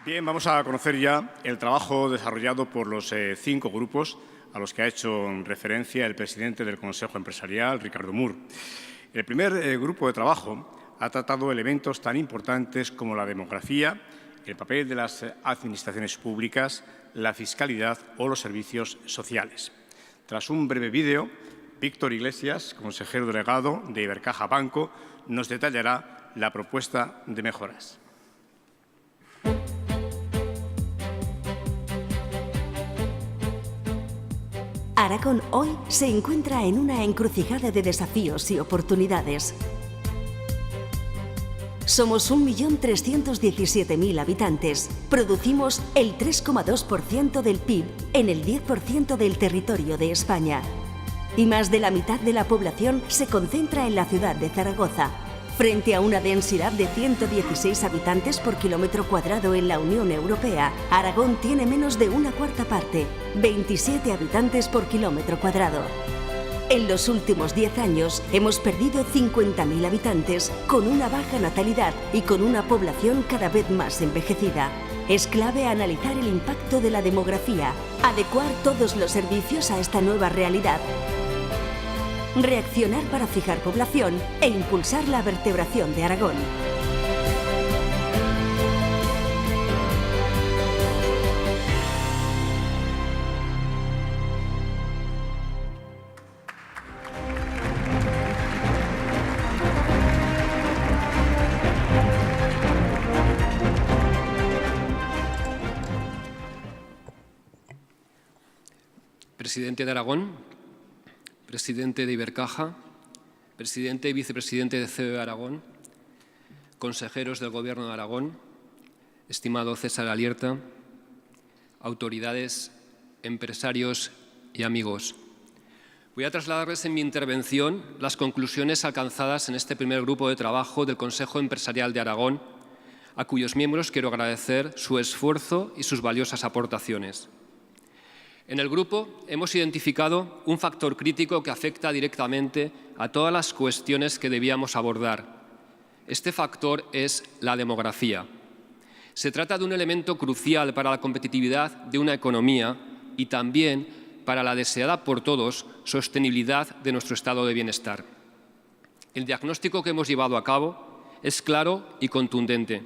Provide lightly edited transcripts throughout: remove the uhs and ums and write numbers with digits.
Bien, vamos a conocer ya el trabajo desarrollado por los 5 grupos a los que ha hecho referencia el presidente del Consejo Empresarial, Ricardo Mur. El primer grupo de trabajo ha tratado elementos tan importantes como la demografía, el papel de las administraciones públicas, la fiscalidad o los servicios sociales. Tras un breve vídeo, Víctor Iglesias, consejero delegado de Ibercaja Banco, nos detallará la propuesta de mejoras. Aragón hoy se encuentra en una encrucijada de desafíos y oportunidades. Somos 1.317.000 habitantes. Producimos el 3,2% del PIB en el 10% del territorio de España. Y más de la mitad de la población se concentra en la ciudad de Zaragoza. Frente a una densidad de 116 habitantes por kilómetro cuadrado en la Unión Europea, Aragón tiene menos de una cuarta parte, 27 habitantes por kilómetro cuadrado. En los últimos 10 años hemos perdido 50.000 habitantes, con una baja natalidad y con una población cada vez más envejecida. Es clave analizar el impacto de la demografía, adecuar todos los servicios a esta nueva realidad, reaccionar para fijar población e impulsar la vertebración de Aragón. Presidente de Aragón, presidente de Ibercaja, presidente y vicepresidente de COE Aragón, consejeros del Gobierno de Aragón, estimado César Alierta, autoridades, empresarios y amigos. Voy a trasladarles en mi intervención las conclusiones alcanzadas en este primer grupo de trabajo del Consejo Empresarial de Aragón, a cuyos miembros quiero agradecer su esfuerzo y sus valiosas aportaciones. En el grupo hemos identificado un factor crítico que afecta directamente a todas las cuestiones que debíamos abordar. Este factor es la demografía. Se trata de un elemento crucial para la competitividad de una economía y también para la deseada por todos sostenibilidad de nuestro estado de bienestar. El diagnóstico que hemos llevado a cabo es claro y contundente.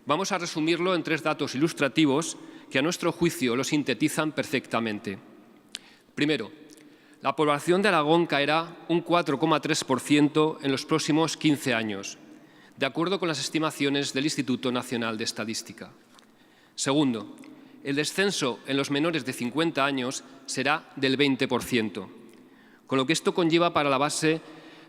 Vamos a resumirlo en 3 datos ilustrativos que a nuestro juicio lo sintetizan perfectamente. Primero, la población de Aragón caerá un 4,3% en los próximos 15 años, de acuerdo con las estimaciones del Instituto Nacional de Estadística. Segundo, el descenso en los menores de 50 años será del 20%, con lo que esto conlleva para la base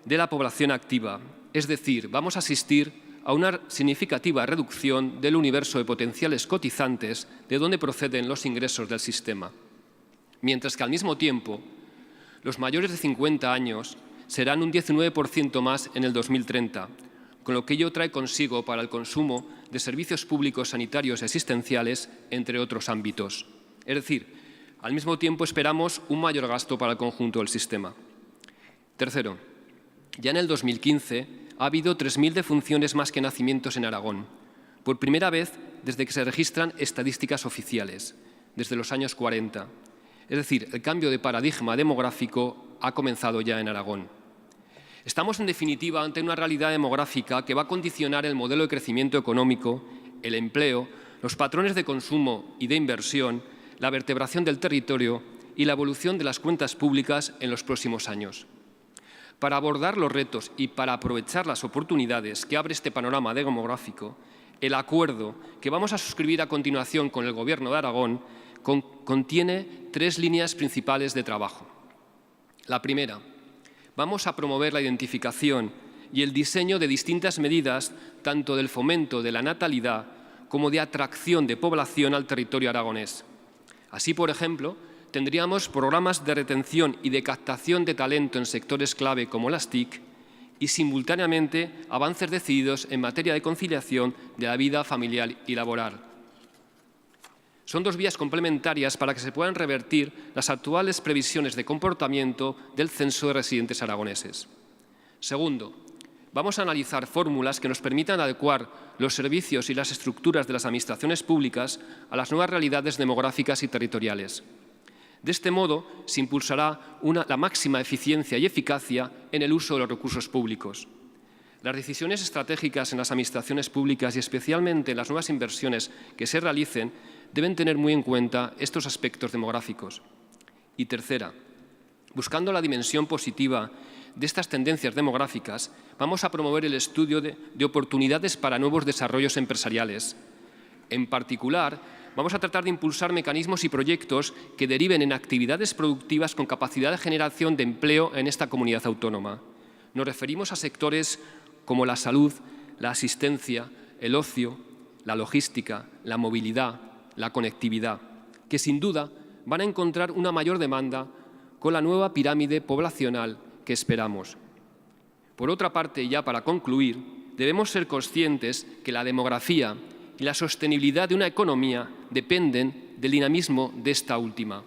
de la población activa, es decir, vamos a asistir a una significativa reducción del universo de potenciales cotizantes de donde proceden los ingresos del sistema. Mientras que al mismo tiempo, los mayores de 50 años serán un 19% más en el 2030, con lo que ello trae consigo para el consumo de servicios públicos sanitarios y asistenciales, entre otros ámbitos. Es decir, al mismo tiempo esperamos un mayor gasto para el conjunto del sistema. Tercero, ya en el 2015 ha habido 3.000 defunciones más que nacimientos en Aragón, por primera vez desde que se registran estadísticas oficiales, desde los años 40. Es decir, el cambio de paradigma demográfico ha comenzado ya en Aragón. Estamos, en definitiva, ante una realidad demográfica que va a condicionar el modelo de crecimiento económico, el empleo, los patrones de consumo y de inversión, la vertebración del territorio y la evolución de las cuentas públicas en los próximos años. Para abordar los retos y para aprovechar las oportunidades que abre este panorama demográfico, el acuerdo que vamos a suscribir a continuación con el Gobierno de Aragón contiene 3 líneas principales de trabajo. La primera, vamos a promover la identificación y el diseño de distintas medidas, tanto del fomento de la natalidad como de atracción de población al territorio aragonés. Así, por ejemplo, tendríamos programas de retención y de captación de talento en sectores clave como las TIC y, simultáneamente, avances decididos en materia de conciliación de la vida familiar y laboral. Son 2 vías complementarias para que se puedan revertir las actuales previsiones de comportamiento del censo de residentes aragoneses. Segundo, Vamos a analizar fórmulas que nos permitan adecuar los servicios y las estructuras de las administraciones públicas a las nuevas realidades demográficas y territoriales. De este modo, se impulsará la máxima eficiencia y eficacia en el uso de los recursos públicos. Las decisiones estratégicas en las administraciones públicas y especialmente en las nuevas inversiones que se realicen deben tener muy en cuenta estos aspectos demográficos. Y tercera, buscando la dimensión positiva de estas tendencias demográficas, vamos a promover el estudio de oportunidades para nuevos desarrollos empresariales. En particular, vamos a tratar de impulsar mecanismos y proyectos que deriven en actividades productivas con capacidad de generación de empleo en esta comunidad autónoma. Nos referimos a sectores como la salud, la asistencia, el ocio, la logística, la movilidad, la conectividad, que sin duda van a encontrar una mayor demanda con la nueva pirámide poblacional que esperamos. Por otra parte, y ya para concluir, debemos ser conscientes que la demografía y la sostenibilidad de una economía dependen del dinamismo de esta última.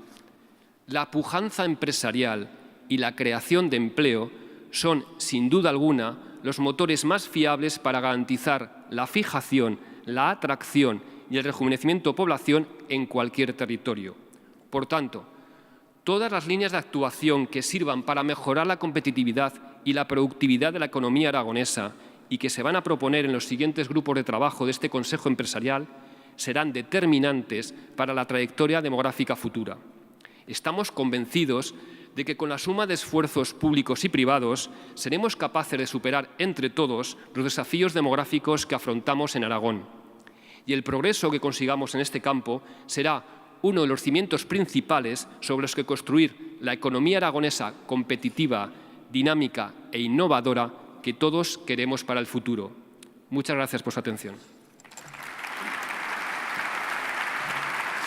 La pujanza empresarial y la creación de empleo son, sin duda alguna, los motores más fiables para garantizar la fijación, la atracción y el rejuvenecimiento de población en cualquier territorio. Por tanto, todas las líneas de actuación que sirvan para mejorar la competitividad y la productividad de la economía aragonesa y que se van a proponer en los siguientes grupos de trabajo de este Consejo Empresarial serán determinantes para la trayectoria demográfica futura. Estamos convencidos de que con la suma de esfuerzos públicos y privados seremos capaces de superar entre todos los desafíos demográficos que afrontamos en Aragón. Y el progreso que consigamos en este campo será uno de los cimientos principales sobre los que construir la economía aragonesa competitiva, dinámica e innovadora que todos queremos para el futuro. Muchas gracias por su atención.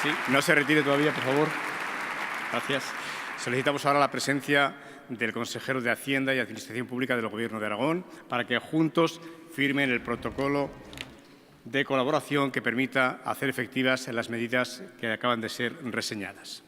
Sí, no se retire todavía, por favor. Gracias. Solicitamos ahora la presencia del consejero de Hacienda y Administración Pública del Gobierno de Aragón para que juntos firmen el protocolo de colaboración que permita hacer efectivas las medidas que acaban de ser reseñadas.